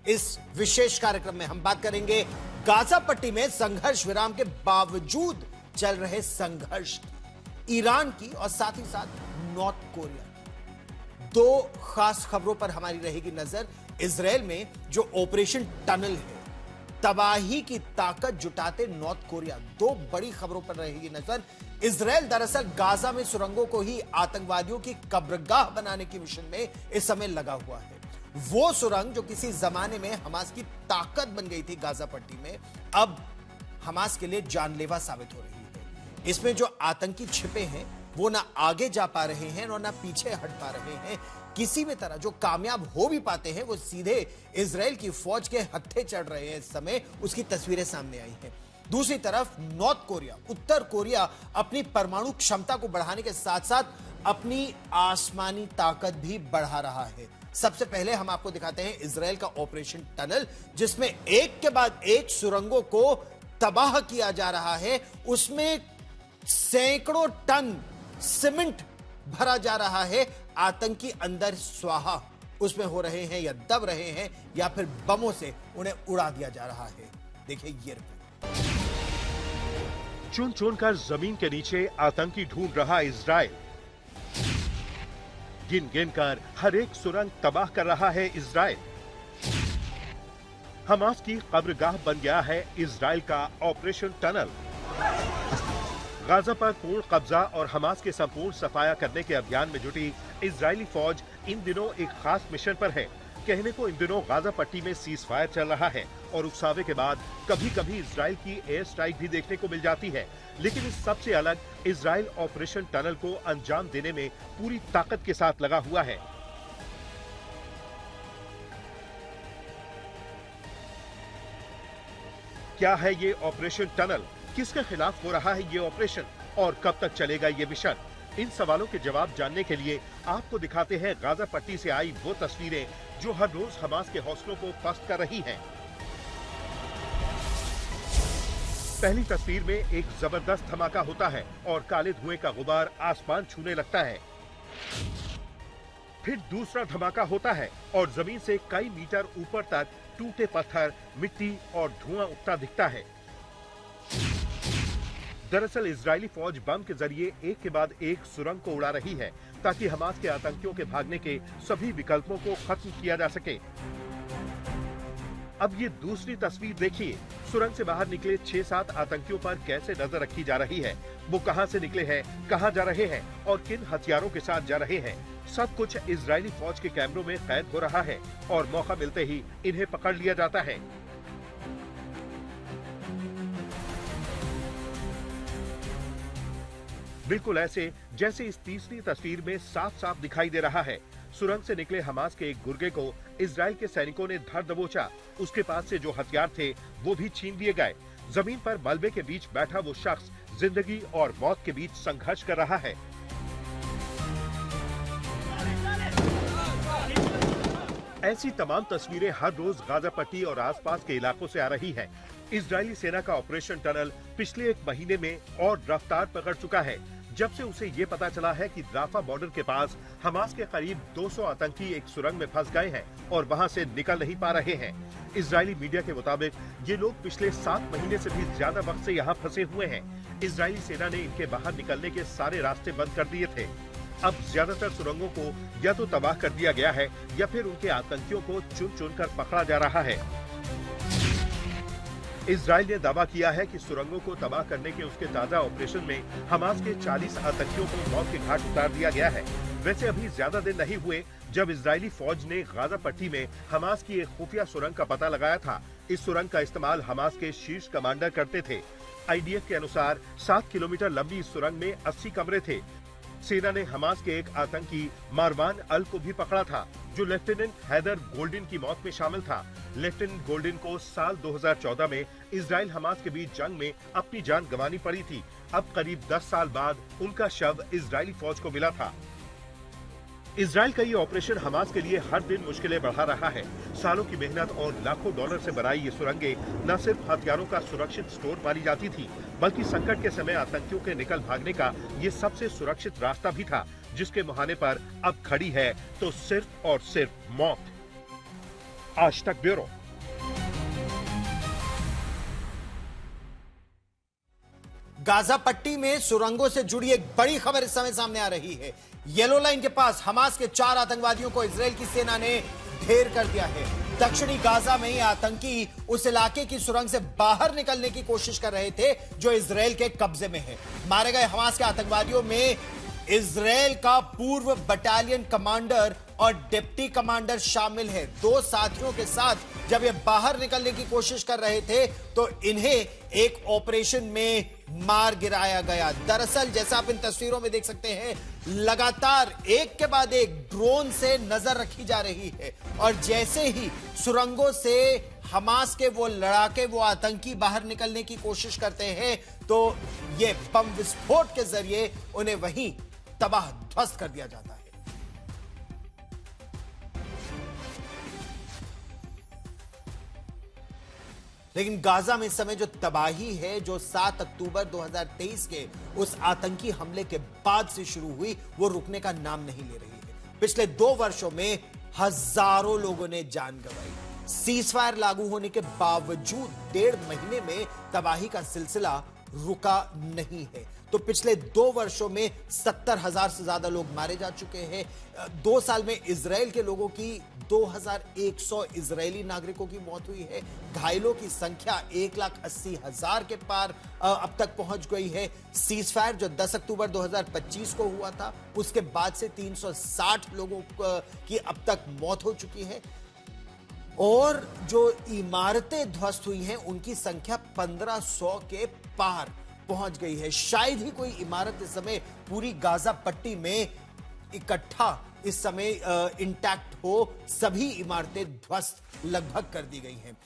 इस विशेष कार्यक्रम में हम बात करेंगे गाजा पट्टी में संघर्ष विराम के बावजूद चल रहे संघर्ष, ईरान की और साथ ही साथ नॉर्थ कोरिया। दो खास खबरों पर हमारी रहेगी नजर। इजराइल में जो ऑपरेशन टनल है, तबाही की ताकत जुटाते नॉर्थ कोरिया, दो बड़ी खबरों पर रहेगी नजर। इजराइल दरअसल गाजा में सुरंगों को ही आतंकवादियों की कब्रगाह बनाने की मिशन में इस समय लगा हुआ है। वो सुरंग जो किसी जमाने में हमास की ताकत बन गई थी गाजा पट्टी में, अब हमास के लिए जानलेवा साबित हो रही है। इसमें जो आतंकी छिपे हैं वो ना आगे जा पा रहे हैं और ना पीछे हट पा रहे हैं। किसी भी तरह जो कामयाब हो भी पाते हैं वो सीधे इजराइल की फौज के हत्थे चढ़ रहे हैं। इस समय उसकी तस्वीरें सामने आई हैं। दूसरी तरफ नॉर्थ कोरिया, उत्तर कोरिया अपनी परमाणु क्षमता को बढ़ाने के साथ साथ अपनी आसमानी ताकत भी बढ़ा रहा है। सबसे पहले हम आपको दिखाते हैं इजराइल का ऑपरेशन टनल, जिसमें एक के बाद एक सुरंगों को तबाह किया जा रहा है। उसमें सैकड़ों टन सीमेंट भरा जा रहा है। आतंकी अंदर स्वाहा उसमें हो रहे हैं या दब रहे हैं या फिर बमों से उन्हें उड़ा दिया जा रहा है। देखिए ये चुन चुन कर जमीन के नीचे आतंकी ढूंढ रहा इजराइल, गिन गिन कर हर एक सुरंग तबाह कर रहा है इजराइल। हमास की कब्रगाह बन गया है इजराइल का ऑपरेशन टनल। गाजा पर पूर्ण कब्जा और हमास के संपूर्ण सफाया करने के अभियान में जुटी इजरायली फौज इन दिनों एक खास मिशन पर है। कहने को इन दिनों गाजा पट्टी में सीज फायर चल रहा है और उकसावे के बाद कभी कभी इजराइल की एयर स्ट्राइक भी देखने को मिल जाती है। लेकिन इस सबसे अलग इजराइल ऑपरेशन टनल को अंजाम देने में पूरी ताकत के साथ लगा हुआ है। क्या है ये ऑपरेशन टनल, किसके खिलाफ हो रहा है ये ऑपरेशन और कब तक चलेगा ये मिशन? इन सवालों के जवाब जानने के लिए आपको दिखाते हैं गाजा पट्टी से आई वो तस्वीरें जो हर रोज हमास के हौसलों को पस्त कर रही हैं। पहली तस्वीर में एक जबरदस्त धमाका होता है और काले धुएं का गुबार आसमान छूने लगता है। फिर दूसरा धमाका होता है और जमीन से कई मीटर ऊपर तक टूटे पत्थर, मिट्टी और धुआं उठता दिखता है। दरअसल इजरायली फौज बम के जरिए एक के बाद एक सुरंग को उड़ा रही है ताकि हमास के आतंकियों के भागने के सभी विकल्पों को खत्म किया जा सके। अब ये दूसरी तस्वीर देखिए, सुरंग से बाहर निकले 6-7 आतंकियों पर कैसे नजर रखी जा रही है। वो कहां से निकले हैं, कहां जा रहे हैं और किन हथियारों के साथ जा रहे हैं, सब कुछ इजरायली फौज के कैमरों में कैद हो रहा है और मौका मिलते ही इन्हें पकड़ लिया जाता है। बिल्कुल ऐसे जैसे इस तीसरी तस्वीर में साफ साफ दिखाई दे रहा है। सुरंग से निकले हमास के एक गुर्गे को इजराइल के सैनिकों ने धर दबोचा। उसके पास से जो हथियार थे वो भी छीन लिए गए। जमीन पर मलबे के बीच बैठा वो शख्स जिंदगी और मौत के बीच संघर्ष कर रहा है। ऐसी तमाम तस्वीरें हर रोज गाजा पट्टी और आसपास के इलाकों से आ रही हैं। इजरायली सेना का ऑपरेशन टनल पिछले एक महीने में और रफ्तार पकड़ चुका है, जब से उसे ये पता चला है कि राफा बॉर्डर के पास हमास के करीब 200 आतंकी एक सुरंग में फंस गए हैं और वहां से निकल नहीं पा रहे हैं। इजरायली मीडिया के मुताबिक ये लोग पिछले 7 महीने से भी ज्यादा वक्त से यहाँ फंसे हुए हैं। इजरायली सेना ने इनके बाहर निकलने के सारे रास्ते बंद कर दिए थे। अब ज्यादातर सुरंगों को या तो तबाह कर दिया गया है या फिर उनके आतंकियों को चुन चुन कर पकड़ा जा रहा है। इजराइल ने दावा किया है कि सुरंगों को तबाह करने के उसके ताजा ऑपरेशन में हमास के 40 आतंकियों को मौत के घाट उतार दिया गया है। वैसे अभी ज्यादा दिन नहीं हुए जब इजरायली फौज ने गाजा पट्टी में हमास की एक खुफिया सुरंग का पता लगाया था। इस सुरंग का इस्तेमाल हमास के शीर्ष कमांडर करते थे। आईडीएफ के अनुसार 7 किलोमीटर लंबी इस सुरंग में 80 कमरे थे। सेना ने हमास के एक आतंकी मारवान अल को भी पकड़ा था, जो लेफ्टिनेंट हैदर गोल्डिन की मौत में शामिल था। लेफ्टिनेंट गोल्डिन को साल 2014 में इजराइल हमास के बीच जंग में अपनी जान गंवानी पड़ी थी। अब करीब 10 साल बाद उनका शव इजरायली फौज को मिला था। इजराइल का ये ऑपरेशन हमास के लिए हर दिन मुश्किलें बढ़ा रहा है। सालों की मेहनत और लाखों डॉलर से बनाई ये सुरंगें न सिर्फ हथियारों का सुरक्षित स्टोर मानी जाती थी, बल्कि संकट के समय आतंकियों के निकल भागने का ये सबसे सुरक्षित रास्ता भी था, जिसके मुहाने पर अब खड़ी है तो सिर्फ और सिर्फ मौत। आज तक ब्यूरो। गाजा पट्टी में सुरंगों से जुड़ी एक बड़ी खबर इस समय सामने आ रही है। येलो लाइन के पास हमास के 4 आतंकवादियों को इजराइल की सेना ने ढेर कर दिया है। दक्षिणी गाजा में ये आतंकी उस इलाके की सुरंग से बाहर निकलने की कोशिश कर रहे थे जो इजराइल के कब्जे में है। मारे गए हमास के आतंकवादियों में इजराइल का पूर्व बटालियन कमांडर और डिप्टी कमांडर शामिल है। 2 साथियों के साथ जब ये बाहर निकलने की कोशिश कर रहे थे तो इन्हें एक ऑपरेशन में मार गिराया गया। दरअसल जैसा आप इन तस्वीरों में देख सकते हैं, लगातार एक के बाद एक ड्रोन से नजर रखी जा रही है और जैसे ही सुरंगों से हमास के वो लड़ाके, वो आतंकी बाहर निकलने की कोशिश करते हैं तो ये बम विस्फोट के जरिए उन्हें वहीं तबाह ध्वस्त कर दिया जाता है। लेकिन गाजा में इस समय जो तबाही है, जो 7 अक्टूबर 2023 के उस आतंकी हमले के बाद से शुरू हुई, वो रुकने का नाम नहीं ले रही है। पिछले 2 वर्षों में हजारों लोगों ने जान गंवाई। सीजफायर लागू होने के बावजूद 1.5 महीने में तबाही का सिलसिला रुका नहीं है। तो पिछले 2 वर्षों में 70,000 से ज्यादा लोग मारे जा चुके हैं। 2 साल में इजराइल के लोगों की 2,100 इजरायली नागरिकों की मौत हुई है। घायलों की संख्या 1,80,000 के पार अब तक पहुंच गई है। सीजफायर जो 10 अक्टूबर 2025 को हुआ था, उसके बाद से 360 लोगों की अब तक मौत हो चुकी है और जो इमारतें ध्वस्त हुई हैं उनकी संख्या 1500 के पार पहुंच गई है। शायद ही कोई इमारत इस समय पूरी गाजा पट्टी में इकट्ठा इस समय इंटैक्ट हो। सभी इमारतें ध्वस्त लगभग कर दी गई हैं।